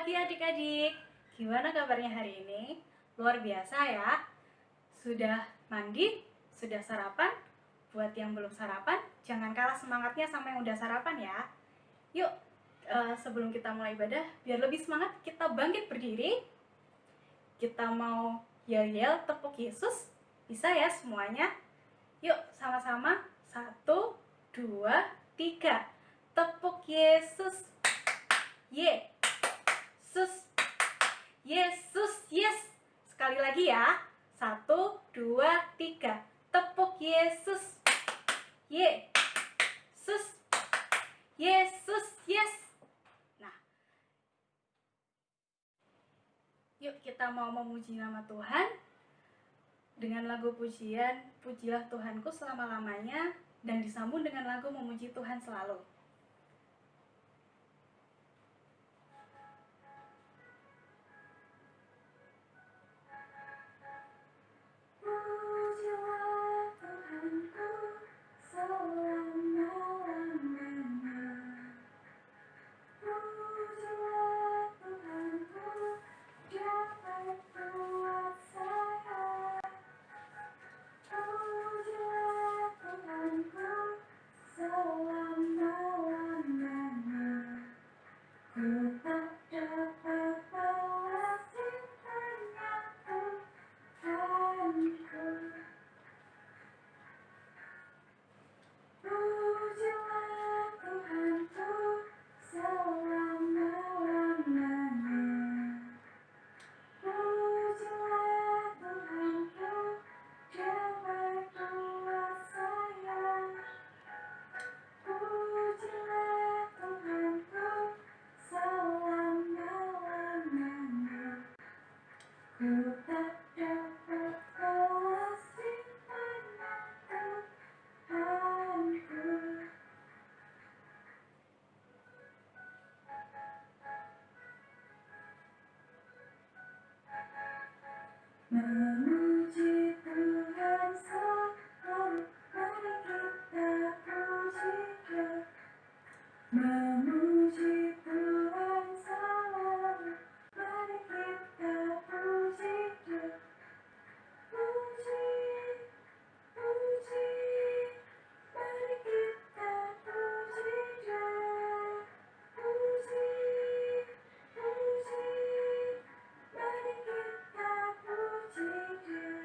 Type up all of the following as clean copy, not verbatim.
pagi adik-adik. Gimana kabarnya hari ini? Luar biasa ya. Sudah mandi? Sudah sarapan? Buat yang belum sarapan, jangan kalah semangatnya sama yang udah sarapan ya. Yuk, sebelum kita mulai ibadah, biar lebih semangat, kita bangkit berdiri. Kita mau yel-yel tepuk Yesus. Bisa ya semuanya? Yuk, sama-sama. 1, 2, 3. Tepuk Yesus. Yesus. Yesus, yes. Sekali lagi ya. 1, 2, 3. Tepuk Yesus. Yesus. Yesus, yes. Nah, yuk kita mau memuji nama Tuhan dengan lagu pujian Pujilah Tuhanku selama-lamanya, dan disambung dengan lagu Memuji Tuhan Selalu. Memuji Tuhan selalu, mari kita puji Dia. Memuji Tuhan selalu, mari kita puji Dia. Puji, puji, mari kita puji Dia. Puji, puji, mari kita puji Dia.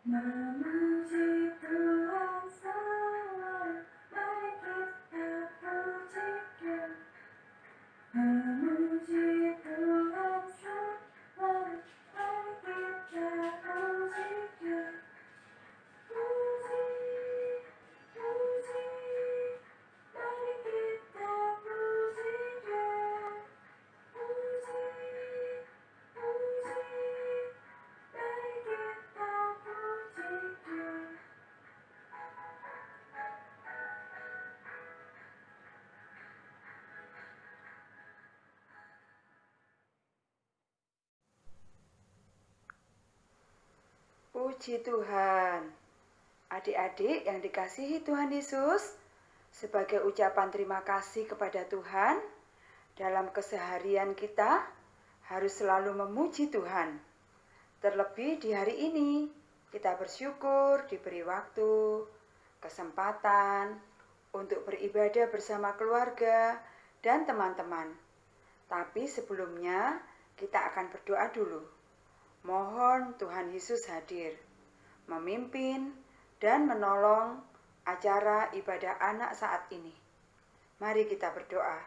Memuji Tuhan selalu, mari kita puji Dia. Memuji Tuhan selalu, mari kita puji Dia. Puji, puji, mari kita puji Dia. Puji, puji, mari kita puji Dia. Puji Tuhan. Adik-adik yang dikasihi Tuhan Yesus, sebagai ucapan terima kasih kepada Tuhan, dalam keseharian kita harus selalu memuji Tuhan. Terlebih di hari ini, kita bersyukur diberi waktu, kesempatan untuk beribadah bersama keluarga dan teman-teman. Tapi sebelumnya, kita akan berdoa dulu. Mohon Tuhan Yesus hadir, memimpin dan menolong acara ibadah anak saat ini. Mari kita berdoa.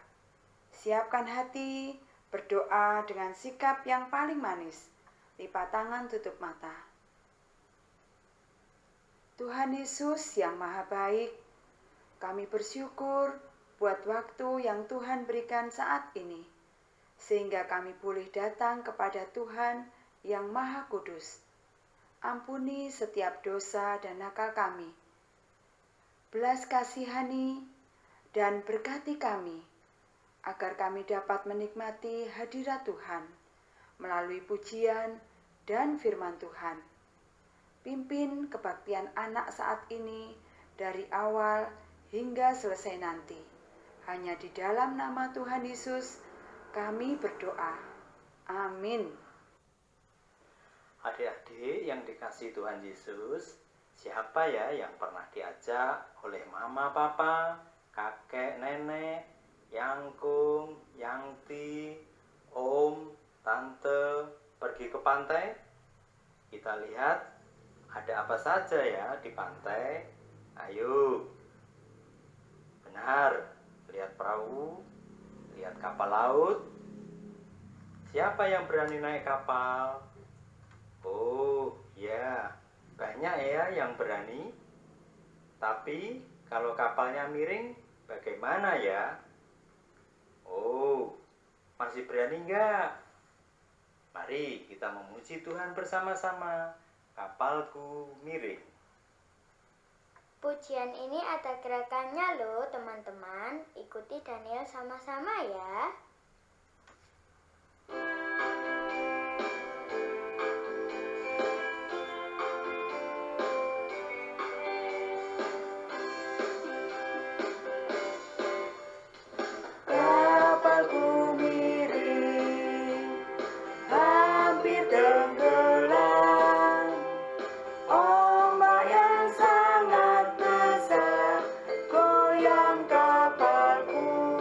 Siapkan hati, berdoa dengan sikap yang paling manis. Lipat tangan, tutup mata. Tuhan Yesus yang Maha Baik, kami bersyukur buat waktu yang Tuhan berikan saat ini, sehingga kami boleh datang kepada Tuhan yang Maha Kudus. Ampuni setiap dosa dan nakal kami. Belas kasihani dan berkati kami, agar kami dapat menikmati hadirat Tuhan melalui pujian dan firman Tuhan. Pimpin kebaktian anak saat ini dari awal hingga selesai nanti. Hanya di dalam nama Tuhan Yesus kami berdoa. Amin. Adik-adik yang dikasihi Tuhan Yesus, siapa ya yang pernah diajak oleh mama, papa, kakek, nenek, yangkung, yangti, om, tante pergi ke pantai? Kita lihat ada apa saja ya di pantai. Ayo. Benar, lihat perahu, lihat kapal laut. Siapa yang berani naik kapal? Oh, ya, banyak ya yang berani. Tapi kalau kapalnya miring, bagaimana ya? Oh, masih berani nggak? Mari kita memuji Tuhan bersama-sama. Kapalku miring. Pujian ini ada gerakannya loh teman-teman. Ikuti Daniel sama-sama ya. Kapalku miring, hampir tenggelam. Ombak yang sangat besar goyang kapalku.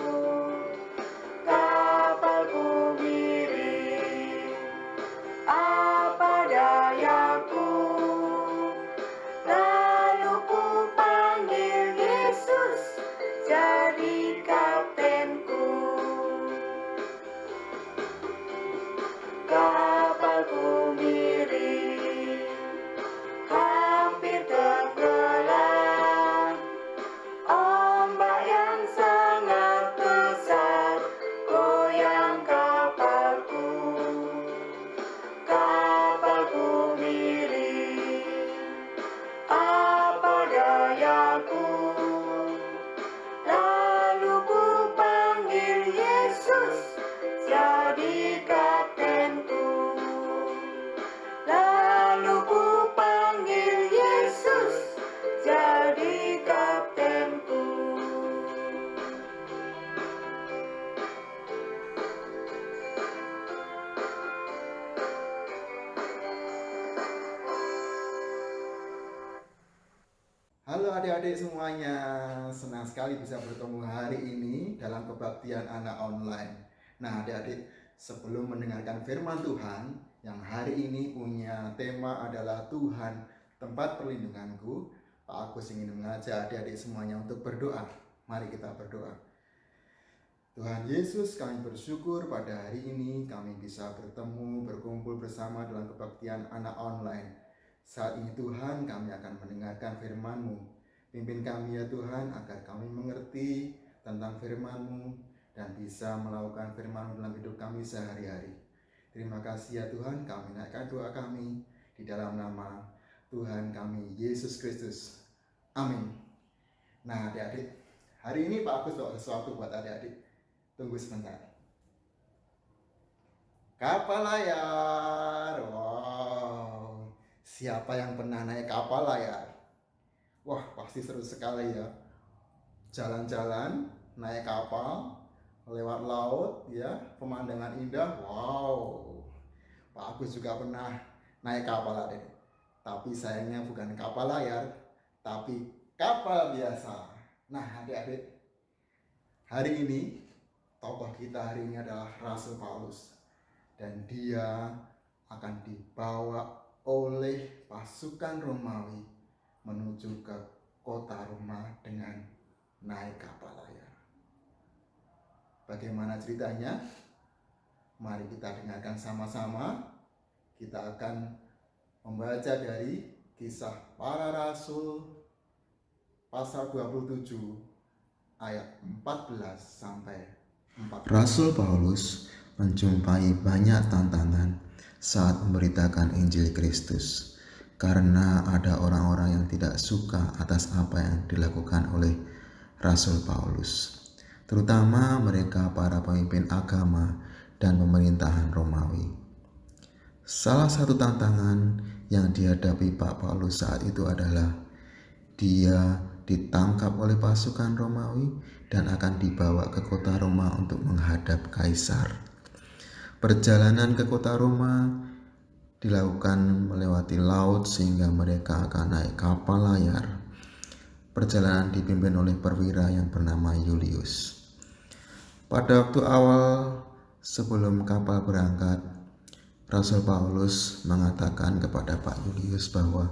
Kapalku miring, apa dayaku? Lalu ku panggil Yesus jadi kaptenku. Kapalku miring, hampir tenggelam. Ombak yang sangat besar goyang kapalku. Kapalku miring, apa dayaku? Lalu ku panggil Yesus jadi kaptenku. Lalu ku panggil Yesus jadi kaptenku. Halo adik-adik semuanya, senang sekali bisa bertemu hari ini dalam kebaktian anak online. Nah adik-adik, sebelum mendengarkan firman Tuhan yang hari ini punya tema adalah Tuhan tempat perlindunganku, Pak Agus ingin mengajak adik-adik semuanya untuk berdoa. Mari kita berdoa. Tuhan Yesus, kami bersyukur pada hari ini kami bisa bertemu, berkumpul bersama dalam kebaktian anak online. Saat ini Tuhan, kami akan mendengarkan firman-Mu. Pimpin kami ya Tuhan, agar kami mengerti tentang firman-Mu dan bisa melakukan firman-Mu dalam hidup kami sehari-hari. Terima kasih ya Tuhan, kami naikkan doa kami di dalam nama Tuhan kami, Yesus Kristus. Amin. Nah adik-adik, hari ini Pak Agus bawa sesuatu buat adik-adik. Tunggu sebentar. Kapal layar. Wow. Siapa yang pernah naik kapal layar? Wah, pasti seru sekali ya. Jalan-jalan, naik kapal, lewat laut, ya, pemandangan indah. Wow. Pak Agus juga pernah naik kapal adik. Tapi sayangnya bukan kapal layar, tapi kapal biasa. Nah, adik-adik, hari ini tokoh kita hari ini adalah Rasul Paulus. Dan dia akan dibawa oleh pasukan Romawi menuju ke kota Roma dengan naik kapal layar. Bagaimana ceritanya? Mari kita dengarkan sama-sama. Kita akan membaca dari Kisah Para Rasul pasal 27 ayat 14 sampai 14. Rasul Paulus menjumpai banyak tantangan saat memberitakan Injil Kristus, karena ada orang-orang yang tidak suka atas apa yang dilakukan oleh Rasul Paulus, terutama mereka para pemimpin agama dan pemerintahan Romawi. Salah satu tantangan yang dihadapi Pak Paulus saat itu adalah dia ditangkap oleh pasukan Romawi dan akan dibawa ke kota Roma untuk menghadap kaisar. Perjalanan ke kota Roma dilakukan melewati laut sehingga mereka akan naik kapal layar. Perjalanan dipimpin oleh perwira yang bernama Julius. Pada waktu awal sebelum kapal berangkat, Rasul Paulus mengatakan kepada Pak Julius bahwa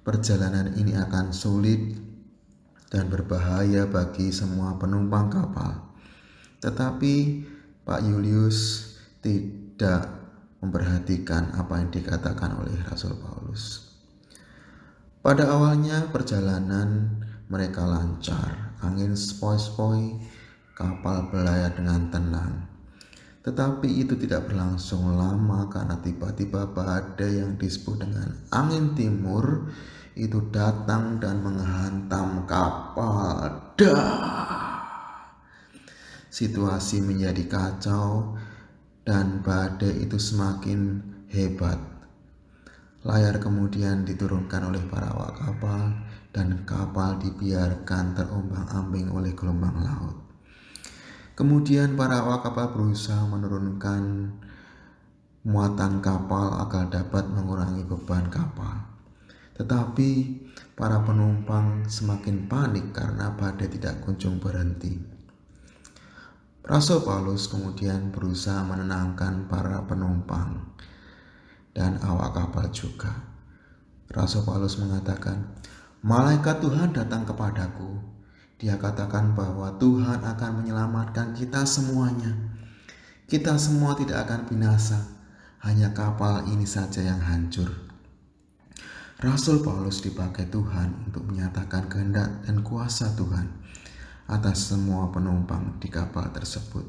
perjalanan ini akan sulit dan berbahaya bagi semua penumpang kapal. Tetapi Pak Julius tidak memperhatikan apa yang dikatakan oleh Rasul Paulus. Pada awalnya perjalanan mereka lancar, angin sepoi-sepoi, kapal berlayar dengan tenang. Tetapi itu tidak berlangsung lama karena tiba-tiba badai yang disebut dengan angin timur itu datang dan menghantam kapal. Situasi menjadi kacau dan badai itu semakin hebat. Layar kemudian diturunkan oleh para awak kapal dan kapal dibiarkan terombang-ambing oleh gelombang laut. Kemudian para awak kapal berusaha menurunkan muatan kapal agar dapat mengurangi beban kapal. Tetapi para penumpang semakin panik karena badai tidak kunjung berhenti. Rasul Paulus kemudian berusaha menenangkan para penumpang dan awak kapal juga. Rasul Paulus mengatakan, "Malaikat Tuhan datang kepadaku. Dia katakan bahwa Tuhan akan menyelamatkan kita semuanya. Kita semua tidak akan binasa, hanya kapal ini saja yang hancur." Rasul Paulus dipakai Tuhan untuk menyatakan kehendak dan kuasa Tuhan atas semua penumpang di kapal tersebut.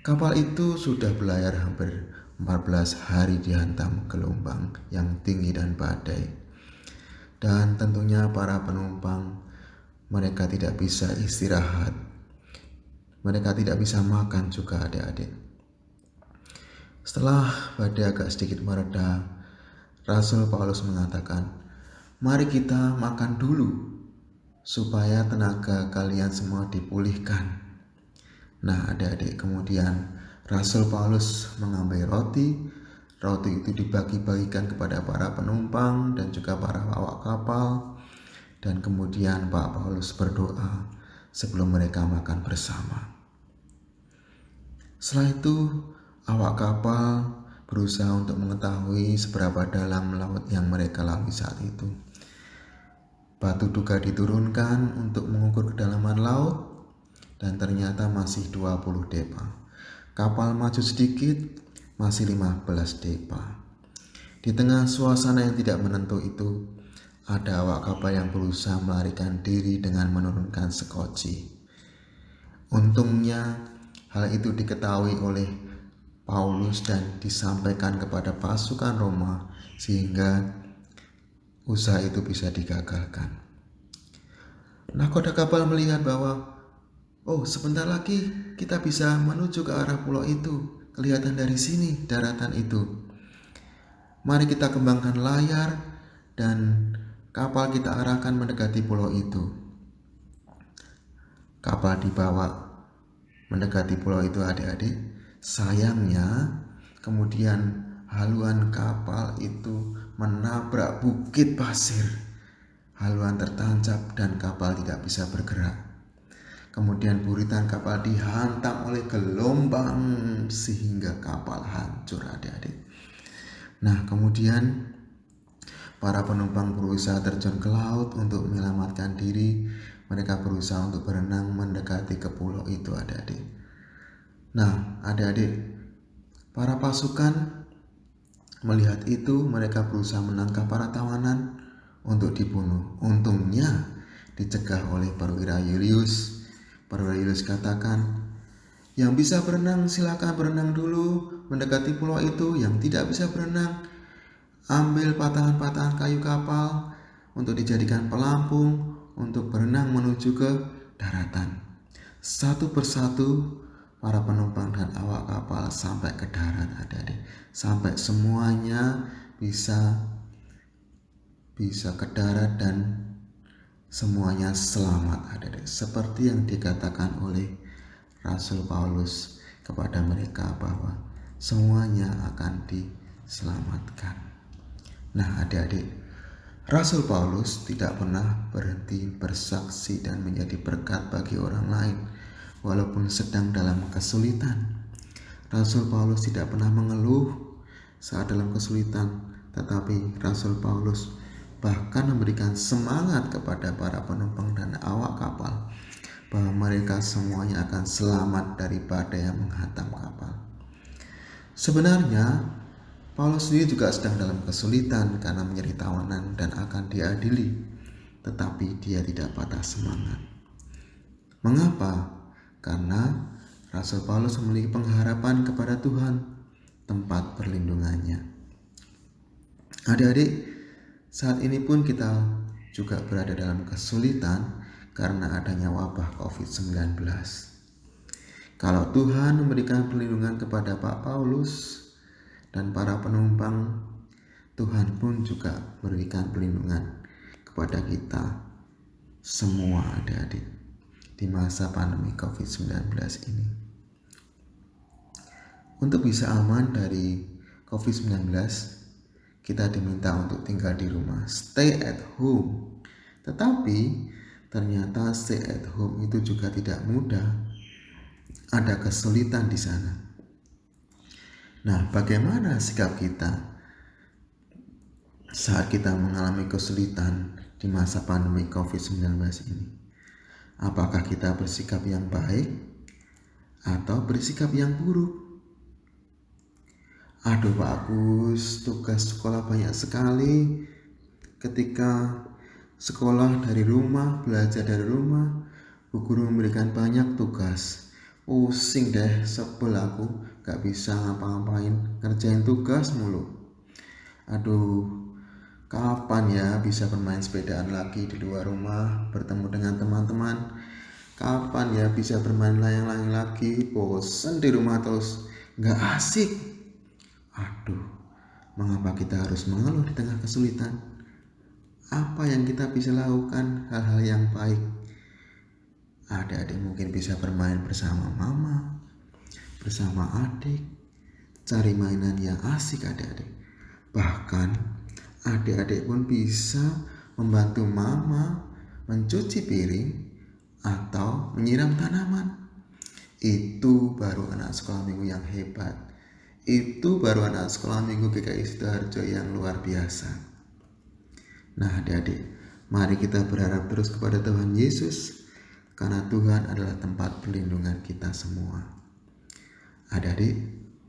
Kapal itu sudah berlayar hampir 14 hari dihantam gelombang yang tinggi dan badai. Dan tentunya para penumpang mereka tidak bisa istirahat. Mereka tidak bisa makan juga adik-adik. Setelah badai agak sedikit mereda, Rasul Paulus mengatakan, "Mari kita makan dulu supaya tenaga kalian semua dipulihkan." Nah adik-adik, kemudian Rasul Paulus mengambil roti. Roti itu dibagi-bagikan kepada para penumpang dan juga para awak kapal. Dan kemudian Pak Paulus berdoa sebelum mereka makan bersama. Setelah itu awak kapal berusaha untuk mengetahui seberapa dalam laut yang mereka lalui saat itu. Batu duga diturunkan untuk mengukur kedalaman laut dan ternyata masih 20 depa. Kapal maju sedikit, masih 15 depa. Di tengah suasana yang tidak menentu itu, ada awak kapal yang berusaha melarikan diri dengan menurunkan sekoci. Untungnya hal itu diketahui oleh Paulus dan disampaikan kepada pasukan Roma sehingga usaha itu bisa digagalkan. Nahkoda kapal melihat bahwa sebentar lagi kita bisa menuju ke arah pulau itu. Kelihatan dari sini daratan itu. Mari kita kembangkan layar dan kapal kita arahkan mendekati pulau itu. Kapal dibawa mendekati pulau itu adik-adik. Sayangnya kemudian haluan kapal itu menabrak bukit pasir. Haluan tertancap dan kapal tidak bisa bergerak. Kemudian buritan kapal dihantam oleh gelombang sehingga kapal hancur adik-adik. Nah kemudian para penumpang berusaha terjun ke laut untuk menyelamatkan diri. Mereka berusaha untuk berenang mendekati ke pulau itu adik-adik. Nah adik-adik, para pasukan melihat itu, mereka berusaha menangkap para tawanan untuk dibunuh. Untungnya dicegah oleh perwira Julius. Perwira Julius katakan, "Yang bisa berenang silakan berenang dulu mendekati pulau itu. Yang tidak bisa berenang, ambil patahan-patahan kayu kapal untuk dijadikan pelampung untuk berenang menuju ke daratan." Satu persatu para penumpang dan awak kapal sampai ke darat adik-adik. Sampai semuanya bisa bisa ke darat dan semuanya selamat, adik-adik. Seperti yang dikatakan oleh Rasul Paulus kepada mereka bahwa semuanya akan diselamatkan. Nah, adik-adik, Rasul Paulus tidak pernah berhenti bersaksi dan menjadi berkat bagi orang lain walaupun sedang dalam kesulitan. Rasul Paulus tidak pernah mengeluh saat dalam kesulitan, tetapi Rasul Paulus bahkan memberikan semangat kepada para penumpang dan awak kapal bahwa mereka semuanya akan selamat dari badai yang menghantam kapal. Sebenarnya Paulus sendiri juga sedang dalam kesulitan karena menjadi tawanan dan akan diadili, tetapi dia tidak patah semangat. Mengapa? Karena Rasul Paulus memiliki pengharapan kepada Tuhan, tempat perlindungannya. Adik-adik, saat ini pun kita juga berada dalam kesulitan karena adanya wabah COVID-19. Kalau Tuhan memberikan perlindungan kepada Pak Paulus dan para penumpang, Tuhan pun juga memberikan perlindungan kepada kita semua adik-adik di masa pandemi COVID-19 ini. Untuk bisa aman dari COVID-19, kita diminta untuk tinggal di rumah, stay at home. Tetapi ternyata stay at home itu juga tidak mudah. Ada kesulitan di sana. Nah, bagaimana sikap kita saat kita mengalami kesulitan di masa pandemi COVID-19 ini? Apakah kita bersikap yang baik atau bersikap yang buruk? Aduh Pak Agus, tugas sekolah banyak sekali. Ketika sekolah dari rumah, belajar dari rumah, Bu Guru memberikan banyak tugas. Pusing deh, sebel aku, gak bisa ngapa-ngapain, ngerjain tugas mulu. Aduh, kapan ya bisa bermain sepedaan lagi di luar rumah, bertemu dengan teman-teman? Kapan ya bisa bermain layang-layang lagi? Bosan di rumah terus, gak asik. Aduh, mengapa kita harus mengeluh di tengah kesulitan? Apa yang kita bisa lakukan? Hal-hal yang baik. Adik-adik mungkin bisa bermain bersama mama, bersama adik, cari mainan yang asik adik-adik. Bahkan adik-adik pun bisa membantu mama mencuci piring atau menyiram tanaman. Itu baru anak sekolah minggu yang hebat. Itu baru anak sekolah minggu GKI Sidoarjo yang luar biasa. Nah adik-adik, mari kita berharap terus kepada Tuhan Yesus, karena Tuhan adalah tempat perlindungan kita semua. Adik-adik,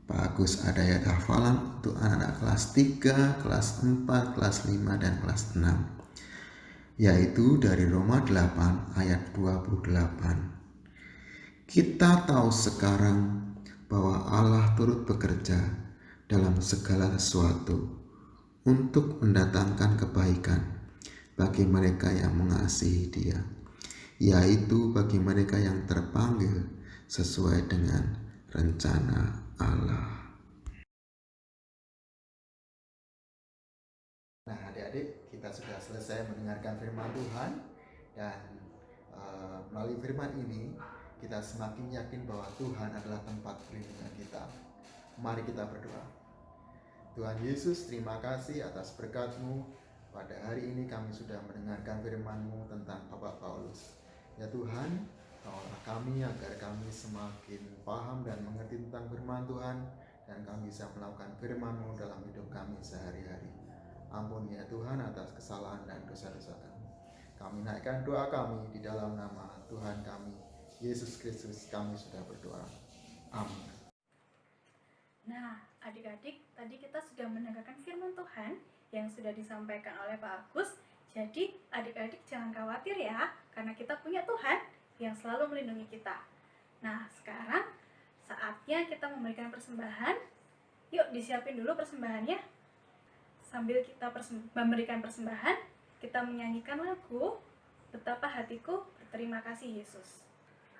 Pak Agus ada ayat hafalan untuk anak-anak kelas 3, kelas 4, kelas 5, dan kelas 6, yaitu dari Roma 8 ayat 28. Kita tahu sekarang bahwa Allah turut bekerja dalam segala sesuatu untuk mendatangkan kebaikan bagi mereka yang mengasihi Dia, yaitu bagi mereka yang terpanggil sesuai dengan rencana Allah. Nah adik-adik, kita sudah selesai mendengarkan firman Tuhan, dan melalui firman ini kita semakin yakin bahwa Tuhan adalah tempat perlindungan kita. Mari kita berdoa. Tuhan Yesus, terima kasih atas berkat-Mu. Pada hari ini kami sudah mendengarkan firman-Mu tentang Bapak Paulus. Ya Tuhan, tolonglah kami agar kami semakin paham dan mengerti tentang firman Tuhan, dan kami bisa melakukan firman-Mu dalam hidup kami sehari-hari. Ampuni ya Tuhan atas kesalahan dan dosa-dosa kami. Kami naikkan doa kami di dalam nama Tuhan kami Yesus Kristus, kami sudah berdoa. Amin. Nah, adik-adik, tadi kita sudah mendengarkan firman Tuhan yang sudah disampaikan oleh Pak Agus. Jadi, adik-adik jangan khawatir ya, karena kita punya Tuhan yang selalu melindungi kita. Nah, sekarang saatnya kita memberikan persembahan. Yuk, disiapin dulu persembahannya. Sambil kita memberikan persembahan, kita menyanyikan lagu Betapa Hatiku Berterima Kasih Yesus.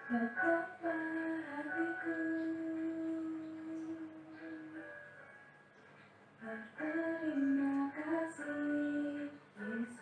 Betapa hatiku berterima kasih Yesus.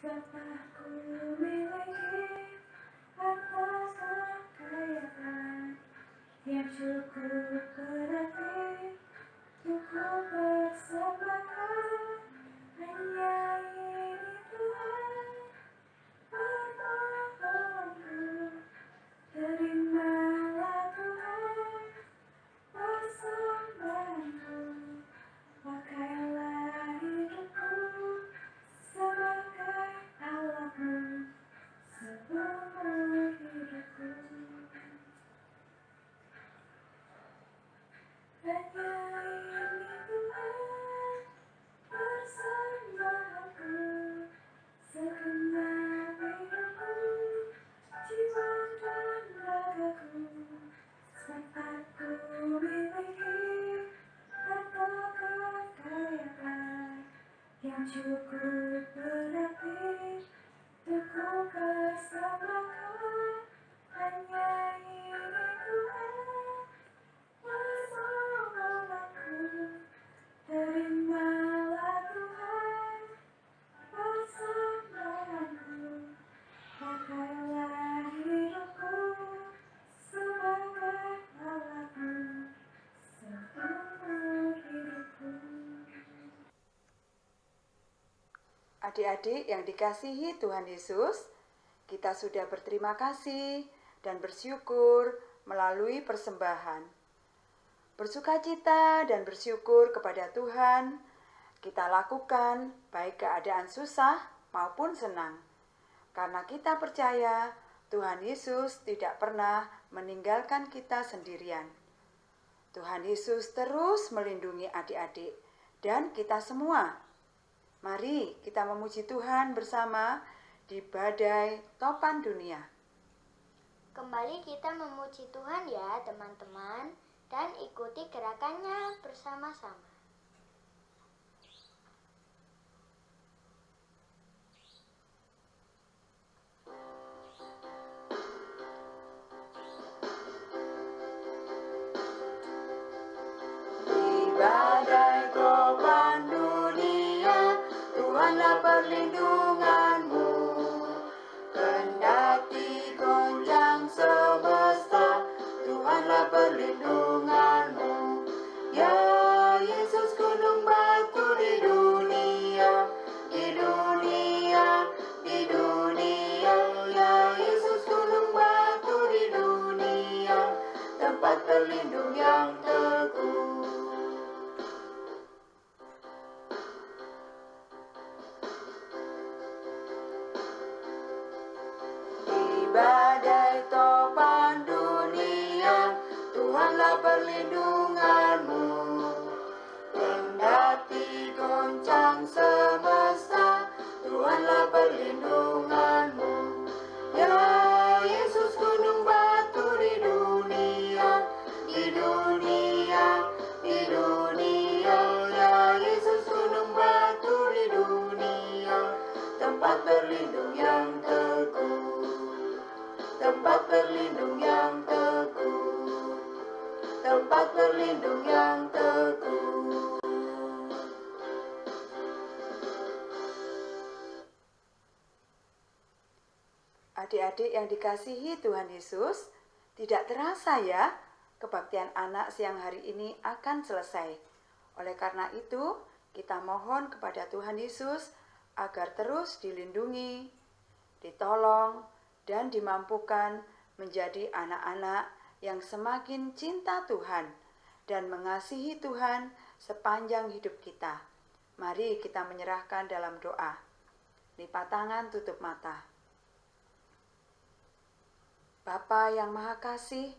Setelah ku miliki harta kekayaan yang cukup berarti untuk ku persembahkan, hanya ini Tuhan permohonanku. Terimalah Tuhan persembahanku, pakailah hidupku sebagai alatmu seumur hidupku. Hanya ini Tuhan persembahanku, segenap hidupku, jiwa dan ragaku. Saat ku miliki harta kekayaan yang cukup berarti untuk ku persembahkan, hanya ini Tuhan permohonanku. Terimalah Tuhan persembahanku, pakailah hidupku sebagai alatmu seumur hidupku. Adik-adik yang dikasihi Tuhan Yesus, kita sudah berterima kasih dan bersyukur melalui persembahan. Bersukacita dan bersyukur kepada Tuhan kita lakukan baik keadaan susah maupun senang. Karena kita percaya Tuhan Yesus tidak pernah meninggalkan kita sendirian. Tuhan Yesus terus melindungi adik-adik dan kita semua. Mari kita memuji Tuhan bersama di badai topan dunia. Kembali kita memuji Tuhan ya teman-teman, dan ikuti gerakannya bersama-sama. Di badai topan dunia, Tuhanlah perlindunganmu. Kendati goncang semesta, Tuhanlah perlindunganmu. Ya Yesus gunung batu di dunia, di dunia, di dunia. Ya Yesus gunung batu di dunia, tempat berlindung yang teguh. Di badai topan dunia, Tuhanlah perlindunganmu. Kendati goncang semesta, Tuhanlah perlindunganmu. Ya Yesus gunung batu di dunia, di dunia, di dunia. Ya Yesus gunung batu di dunia, tempat berlindung yang teguh. Tempat berlindung yang teguh, tempat berlindung yang teguh. Adik-adik yang dikasihi Tuhan Yesus, tidak terasa ya, kebaktian anak siang hari ini akan selesai. Oleh karena itu, kita mohon kepada Tuhan Yesus agar terus dilindungi, ditolong, dan dimampukan menjadi anak-anak yang semakin cinta Tuhan dan mengasihi Tuhan sepanjang hidup kita. Mari kita menyerahkan dalam doa. Lipat tangan, tutup mata. Bapa yang Maha Kasih,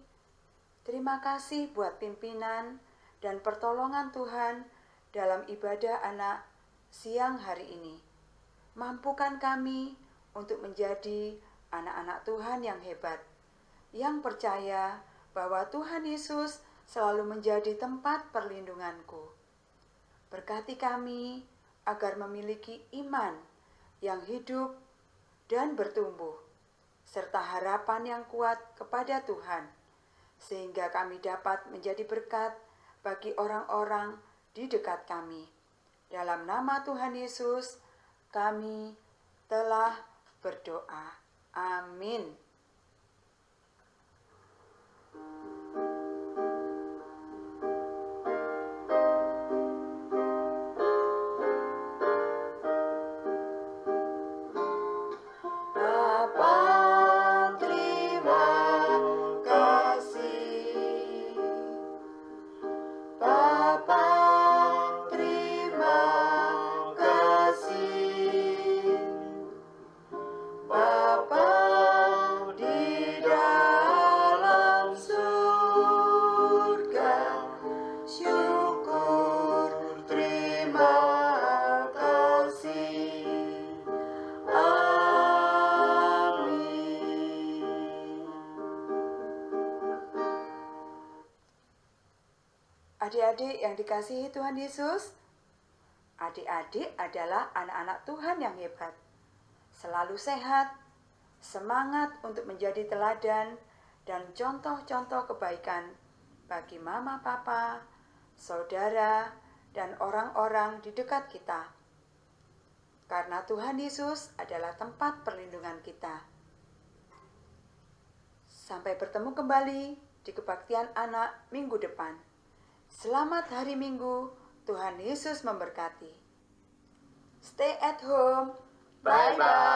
terima kasih buat pimpinan dan pertolongan Tuhan dalam ibadah anak siang hari ini. Mampukan kami untuk menjadi anak-anak Tuhan yang hebat, yang percaya bahwa Tuhan Yesus selalu menjadi tempat perlindunganku. Berkati kami agar memiliki iman yang hidup dan bertumbuh, serta harapan yang kuat kepada Tuhan, sehingga kami dapat menjadi berkat bagi orang-orang di dekat kami. Dalam nama Tuhan Yesus, kami telah berdoa. Amin. Bapa, terima kasih. Bapa, terima kasih. Bapa di dalam surga, syukur terima kasih. Adik-adik yang dikasihi Tuhan Yesus, adik-adik adalah anak-anak Tuhan yang hebat, selalu sehat, semangat untuk menjadi teladan dan contoh-contoh kebaikan bagi mama, papa, saudara, dan orang-orang di dekat kita. Karena Tuhan Yesus adalah tempat perlindungan kita. Sampai bertemu kembali di Kebaktian Anak minggu depan. Selamat hari Minggu, Tuhan Yesus memberkati. Stay at home. Bye-bye.